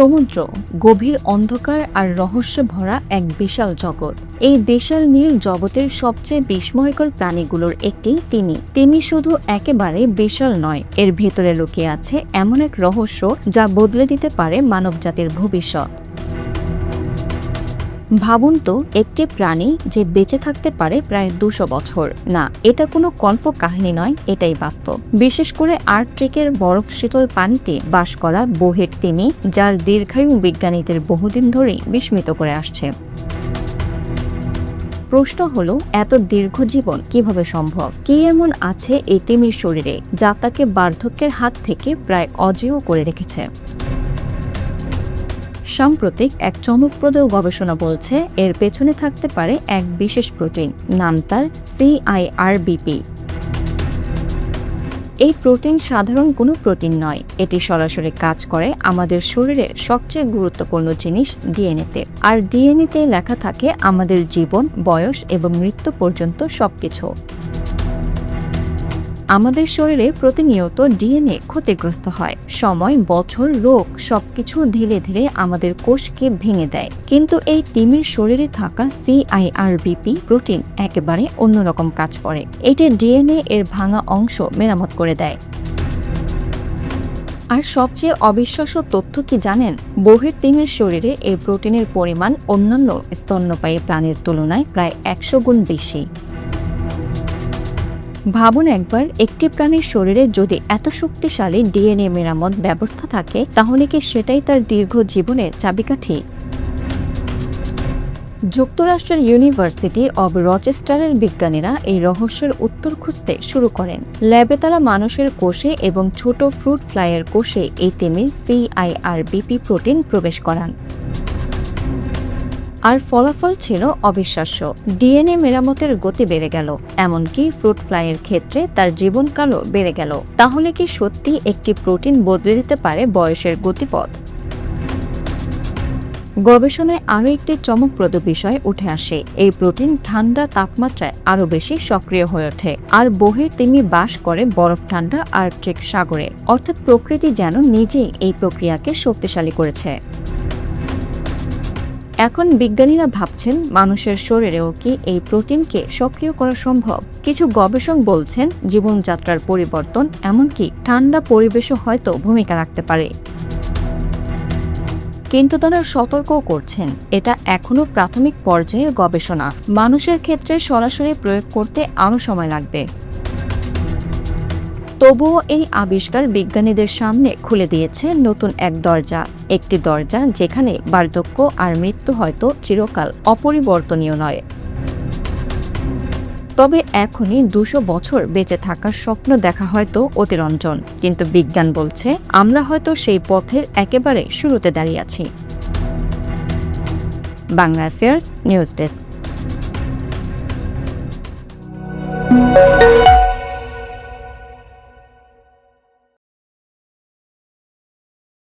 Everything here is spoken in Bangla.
সমুদ্র গভীর অন্ধকার আর রহস্যে ভরা এক বিশাল জগৎ। এই বিশাল নীল জগতের সবচেয়ে বিস্ময়কর প্রাণীগুলোর একটি তিমি শুধু একেবারে বিশাল নয়, এর ভেতরে লুকিয়ে আছে এমন এক রহস্য যা বদলে দিতে পারে মানবজাতির ভবিষ্যৎ। ভাবুন তো, একটি প্রাণী যে বেঁচে থাকতে পারে প্রায় 200 বছর। না, এটা কোনো কল্প কাহিনী নয়, এটাই বাস্তব। বিশেষ করে আর্কটিকের বরফ শীতল পানিতে বাস করা বোহের তিমি, যার দীর্ঘায়ু বিজ্ঞানীদের বহুদিন ধরেই বিস্মিত করে আসছে। প্রশ্ন হলো, এত দীর্ঘ জীবন কিভাবে সম্ভব? কি এমন আছে এই তিমির শরীরে যা তাকে বার্ধক্যের হাত থেকে প্রায় অজেয় করে রেখেছে? সাম্প্রতিক এক চমকপ্রদ গবেষণা বলছে এর পেছনে থাকতে পারে এক বিশেষ প্রোটিন, নাম তার CIRBP। এই প্রোটিন সাধারণ কোনো প্রোটিন নয়, এটি সরাসরি কাজ করে আমাদের শরীরের সবচেয়ে গুরুত্বপূর্ণ জিনিস ডিএনএতে। আর ডিএনএতে লেখা থাকে আমাদের জীবন, বয়স এবং মৃত্যু পর্যন্ত সবকিছু। আমাদের শরীরে প্রতিনিয়ত ডিএনএ ক্ষতিগ্রস্ত হয়, সময়, বছর, রোগ সবকিছু ধীরে ধীরে আমাদের কোষকে ভেঙে দেয়। কিন্তু এই তিমির শরীরে থাকা CIRBP প্রোটিন একেবারে অন্যরকম কাজ করে। এটি ডিএনএ এর ভাঙা অংশ মেরামত করে দেয়। আর সবচেয়ে অবিশ্বাস্য তথ্য কি জানেন? বোহের তিমির শরীরে এই প্রোটিনের পরিমাণ অন্যান্য স্তন্যপায়ী প্রাণীর তুলনায় প্রায় 100 গুণ বেশি। ভাবুন একবার, একটি প্রাণীর শরীরে যদি এত শক্তিশালী ডিএনএ মেরামত ব্যবস্থা থাকে, তাহলে কি সেটাই তার দীর্ঘ জীবনের চাবিকাঠি? যুক্তরাষ্ট্রের ইউনিভার্সিটি অব রচেস্টারের বিজ্ঞানীরা এই রহস্যের উত্তর খুঁজতে শুরু করেন। ল্যাবে তারা মানুষের কোষে এবং ছোট ফ্রুট ফ্লাইয়ের কোষে এই তিমির CIRBP প্রোটিন প্রবেশ করান। আর ফলাফল ছিল অবিশ্বাস্য। ডিএনএ মেরামতের গতি বেড়ে গেল, এমনকি ফ্রুট ফ্লাইয়ের ক্ষেত্রে তার জীবনকালও বেড়ে গেল। তাহলে কি সত্যি একটি প্রোটিন বদলে দিতে পারে বয়সের গতিপথ? গবেষণায় আরও একটি চমকপ্রদ বিষয় উঠে আসে। এই প্রোটিন ঠান্ডা তাপমাত্রায় আরও বেশি সক্রিয় হয়ে ওঠে। আর বোহের তিমি বাস করে বরফ ঠান্ডা আর্কটিক সাগরে, অর্থাৎ প্রকৃতি যেন নিজেই এই প্রক্রিয়াকে শক্তিশালী করেছে। এখন বিজ্ঞানীরা ভাবছেন, মানুষের শরীরেও কি এই প্রোটিনকে সক্রিয় করা সম্ভব? কিছু গবেষক বলছেন জীবনযাত্রার পরিবর্তন, এমনকি ঠান্ডা পরিবেশও হয়তো ভূমিকা রাখতে পারে। কিন্তু তারা সতর্কও করছেন, এটা এখনো প্রাথমিক পর্যায়ের গবেষণা। মানুষের ক্ষেত্রে সরাসরি প্রয়োগ করতে আরও সময় লাগবে। তবুও এই আবিষ্কার বিজ্ঞানীদের সামনে খুলে দিয়েছে নতুন এক দরজা, একটি দরজা যেখানে বার্ধক্য আর মৃত্যু হয়তো চিরকাল অপরিবর্তনীয় নয়। তবে এখনই 200 বছর বেঁচে থাকার স্বপ্ন দেখা হয়তো অতিরঞ্জন, কিন্তু বিজ্ঞান বলছে আমরা হয়তো সেই পথের একেবারে শুরুতে দাঁড়িয়ে আছি। Bangla affairs news desk.